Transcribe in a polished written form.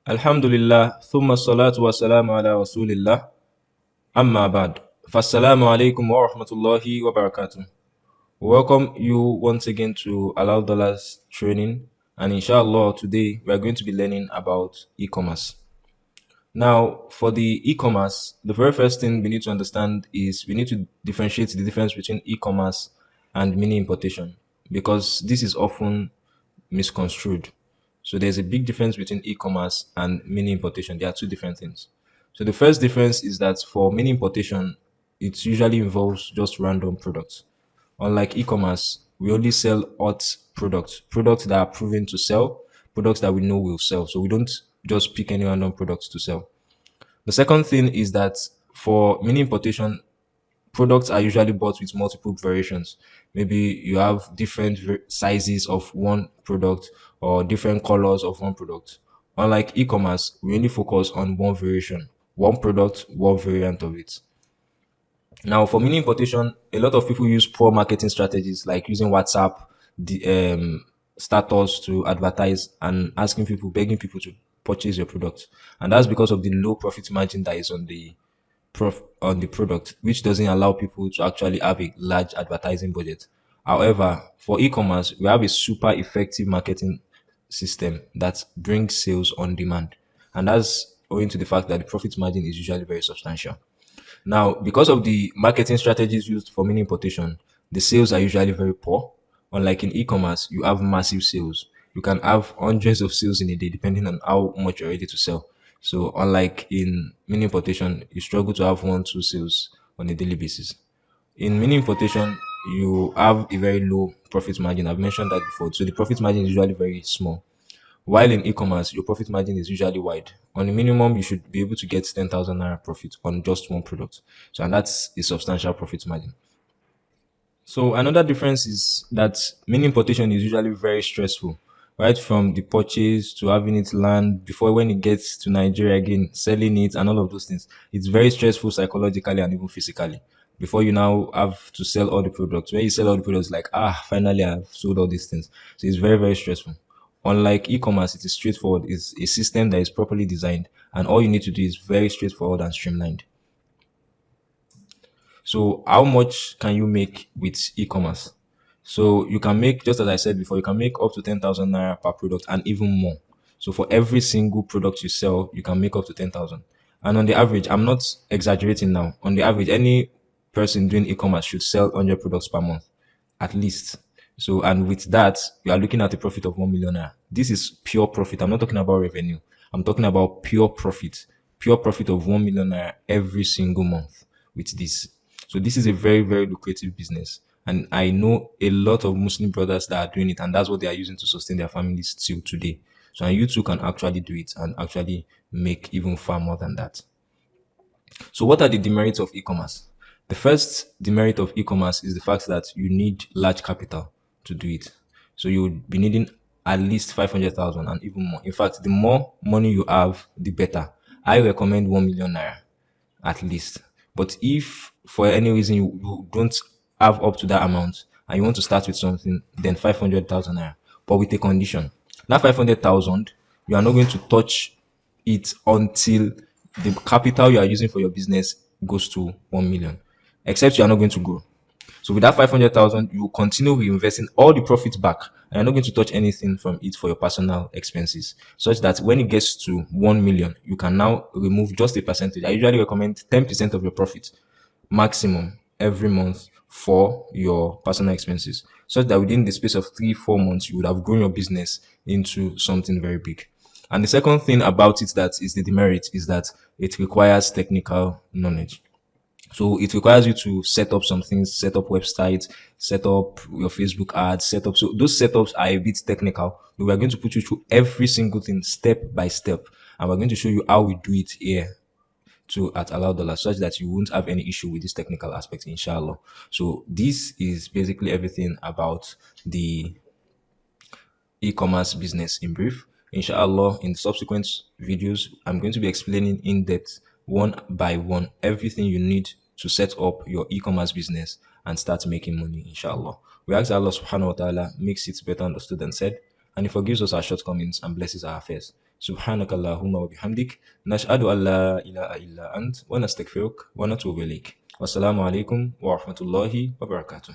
Alhamdulillah, thumma salatu wa salamu ala rasulillah, amma ba'd. Fassalamu alaikum wa rahmatullahi wa barakatuh. Welcome you once again to Allow Dollars training, and inshallah today we are going to be learning about e-commerce. Now, for the e-commerce, the very first thing we need to understand is we need to differentiate the difference between e-commerce and mini importation because this is often misconstrued. So there's a big difference between e-commerce and mini importation. They are two different things. So the first difference is that for mini importation, it usually involves just random products. Unlike e-commerce, we only sell hot products that are proven to sell, products that we know will sell. So we don't just pick any random products to sell. The second thing is that for mini importation, products are usually bought with multiple variations. Maybe you have different sizes of one product or different colors of one product. Unlike e-commerce, we only focus on one variation, one product, one variant of it. Now, for mini importation, a lot of people use poor marketing strategies like using WhatsApp, the status to advertise and asking people, begging people to purchase your product, and that's because of the low profit margin that is on the product, which doesn't allow people to actually have a large advertising budget. However, for e-commerce, we have a super effective marketing system that brings sales on demand, and that's owing to the fact that the profit margin is usually very substantial. Now, because of the marketing strategies used for mini importation, the sales are usually very poor. Unlike in e-commerce, you have massive sales. You can have hundreds of sales in a day, depending on how much you're ready to sell. So, unlike in mini importation, you struggle to have one, two sales on a daily basis. In mini importation, you have a very low profit margin. I've mentioned that before. So, the profit margin is usually very small. While in e-commerce, your profit margin is usually wide. On a minimum, you should be able to get 10,000 naira profit on just one product. So, and that's a substantial profit margin. So another difference is that mini importation is usually very stressful, right? From the purchase to having it land before when it gets to Nigeria again, selling it and all of those things. It's very stressful psychologically and even physically. Before you now have to sell all the products. When you sell all the products, like finally I've sold all these things. So it's very, very stressful. Unlike e-commerce, it is straightforward. It's a system that is properly designed, and all you need to do is very straightforward and streamlined. So how much can you make with e-commerce? So you can make, just as I said before, you can make up to 10,000 naira per product and even more. So for every single product you sell, you can make up to 10,000. And on the average, I'm not exaggerating now. On the average, any person doing e-commerce should sell 100 products per month, at least. So, and with that, you are looking at a profit of 1 million naira. This is pure profit. I'm not talking about revenue. I'm talking about pure profit of 1 million naira every single month with this. So this is a very, very lucrative business. And I know a lot of Muslim brothers that are doing it, and that's what they are using to sustain their families till today. So and you too can actually do it and actually make even far more than that. So what are the demerits of e-commerce? The first demerit of e-commerce is the fact that you need large capital to do it. So you would be needing at least 500,000 and even more. In fact, the more money you have, the better. I recommend 1 million naira at least. But if for any reason you don't have up to that amount and you want to start with something, then 500,000 naira. But with a condition. That 500,000, you are not going to touch it until the capital you are using for your business goes to 1 million, except you are not going to grow. So with that 500,000, you will continue reinvesting all the profits back and you're not going to touch anything from it for your personal expenses, such that when it gets to 1 million, you can now remove just a percentage. I usually recommend 10% of your profit maximum every month for your personal expenses, such that within the space of 3-4 months, you would have grown your business into something very big. And the second thing about it that is the demerit is that it requires technical knowledge. So it requires you to set up some things, set up websites, set up your Facebook ads, set up. So those setups are a bit technical. We are going to put you through every single thing step by step. And we're going to show you how we do it here to at Allow Dollar such that you won't have any issue with this technical aspect, inshallah. So this is basically everything about the e-commerce business in brief. Inshallah, in subsequent videos, I'm going to be explaining in depth, one by one, everything you need to set up your e-commerce business and start making money, inshallah. We ask Allah subhanahu wa ta'ala makes it better understood and said, and he forgives us our shortcomings and blesses our affairs. سبحانك اللهم وبحمدك نشهد أن لا إله إلا أنت ونستغفرك ونتوب إليك والسلام عليكم ورحمة الله وبركاته.